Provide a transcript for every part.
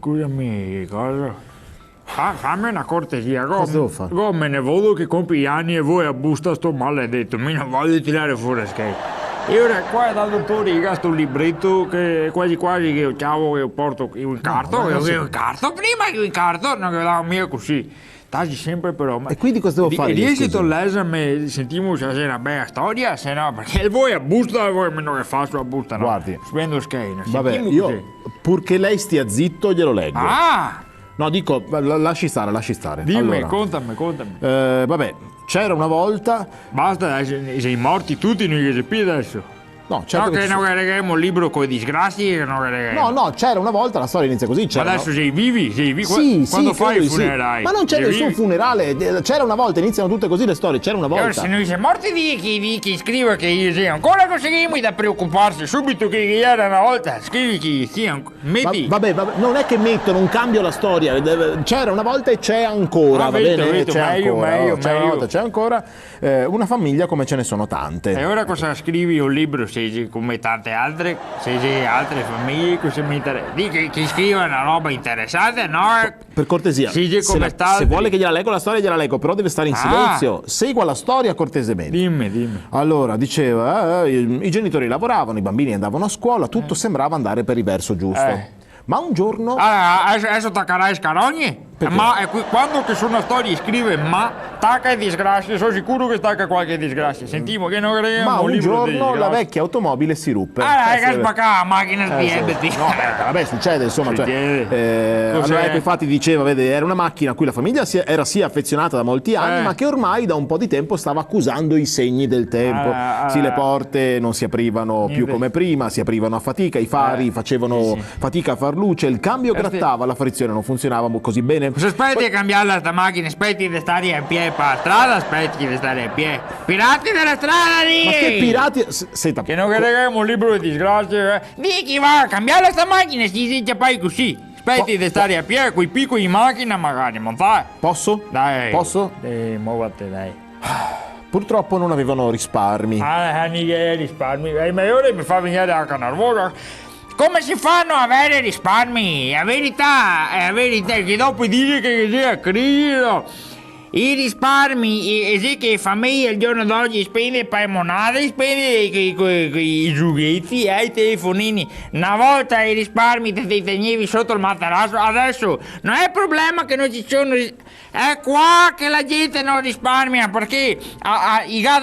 Scusami, cosa? Fammi una cortesia, Cosa devo fare? me ne vado che compie gli anni e voi a busta sto maledetto, mi non voglio tirare fuori schei. E ora qua dal dottore gasto un libretto che quasi quasi che io ciao che io porto in carto, io in carto, prima che io in carto, non che la mia così. Tagli sempre però. E quindi cosa devo fare? Riesito all'esame, sentiamo se c'è una bella storia, se no, perché voi a busta, voi meno che faccio a busta, no? Guardi. Spendo schei. Vabbè, io purché lei stia zitto glielo leggo. Ah! No, dico, lasci stare. Dimmi, Allora, contami. vabbè, c'era una volta... Basta, sei morti tutti noi che si adesso. No, certo no, che non regaliamo un libro con i disgrazi che non regaliamo. No, c'era una volta, la storia inizia così. Ma adesso sei vivi? Sì, Quando fai i sì. funerali? Ma non c'è nessun funerale, c'era una volta, iniziano tutte così le storie, c'era una volta. Allora, se noi siamo morti di chi scrive che io sia ancora conseguiamo da preoccuparsi subito che era una volta, scrivi chi sia, metti. Vabbè, non è che mettono un cambio alla storia, c'era una volta e c'è ancora, va bene? C'è ancora, c'è una volta, c'è ancora. Una famiglia come ce ne sono tante. E ora cosa scrivi un libro, se come tante altre, se c'è altre famiglie, cosa mi interessa? Di che scriva una roba interessante, no? Per cortesia, se vuole che gliela leggo la storia, gliela leggo, però deve stare in silenzio. Segua la storia cortesemente. Dimmi. Allora, diceva, i genitori lavoravano, i bambini andavano a scuola, tutto sembrava andare per il verso giusto. Ma un giorno... adesso attaccherai scarogne? Ma quando che su una storia scrive ma tacca e disgrazia, sono sicuro che stacca qualche disgrazia. Sentiamo che non creiamo ma un libro giorno la vecchia automobile si ruppe. Che spacca la macchina sbiebeti. No, vabbè, succede, insomma. Allora, ecco, infatti diceva, vede, era una macchina a cui la famiglia era sì affezionata da molti anni, ma che ormai da un po' di tempo stava accusando i segni del tempo. Sì, le porte non si aprivano più come prima, si aprivano a fatica, i fari facevano fatica a far luce, il cambio grattava, la frizione non funzionava così bene. Se aspetti a cambiare la macchina, aspetti di stare a piedi per la strada, aspetti di stare a piedi. Pirati della strada lì! Ma che pirati? Senta, che non regaliamo un libro di disgrazia. Di chi va a cambiare questa macchina, si dice poi così. Aspetti di stare a piedi, quei piccoli in macchina magari, non fai? Posso? Dai. Posso? Muovate, dai. Purtroppo non avevano risparmi. Risparmi. Ma ora mi fa venire anche nervosa. Come si fanno a avere risparmi? È verità, che dopo dice che sia crisi. I risparmi, sì che famiglia al giorno d'oggi spende per monade, spende i giughetti e i telefonini. Una volta i risparmi te li tenevi sotto il materasso, adesso non è problema che non ci sono. È qua che la gente non risparmia perché i ha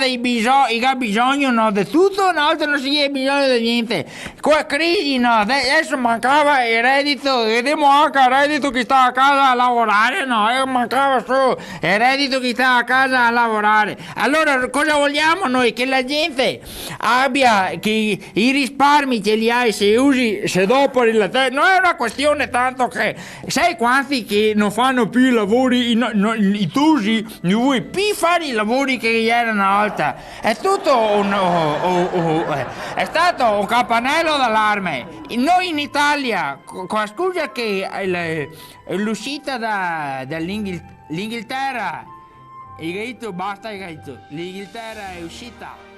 bisogno di tutto, una volta non si ha bisogno di niente. Qua crisi no, adesso mancava il reddito, vediamo anche il reddito che sta a casa a lavorare, no, mancava solo il reddito che sta a casa a lavorare. Allora cosa vogliamo noi? Che la gente abbia, che i risparmi ce li hai se usi, se dopo non è una questione tanto che, sai quanti che non fanno più i lavori, i tusi, non vuoi più fare i lavori che erano una volta. È tutto è stato un campanello d'allarme. Noi in Italia, scusa che l'uscita dall'Inghilterra, hai detto basta, l'Inghilterra è uscita.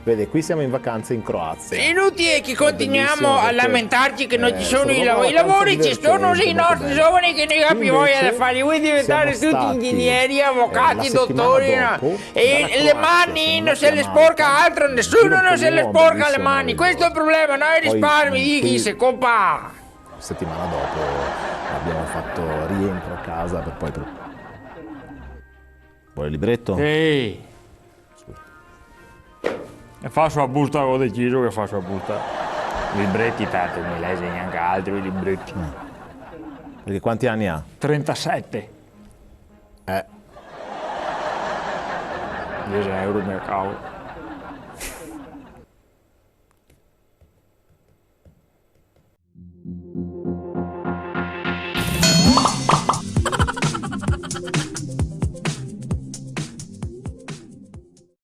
Vede, qui siamo in vacanze in Croazia. È inutile che continuiamo a lamentarci che non ci sono i lavori. I lavori ci sono, i nostri giovani che ne hanno più voglia di fare. Vuoi diventare tutti ingegneri, avvocati, dottori. E le mani non se le sporca altro, nessuno non se le sporca le mani. Questo è il problema, noi risparmi di chi se compa. Settimana dopo abbiamo fatto rientro a casa per poi... Vuole il libretto? Sì. E faccio a busta, ho deciso che faccio a busta. Libretti, tanto mi legge neanche altri libretti. Perché quanti anni ha? 37. 10 euro mi cavo.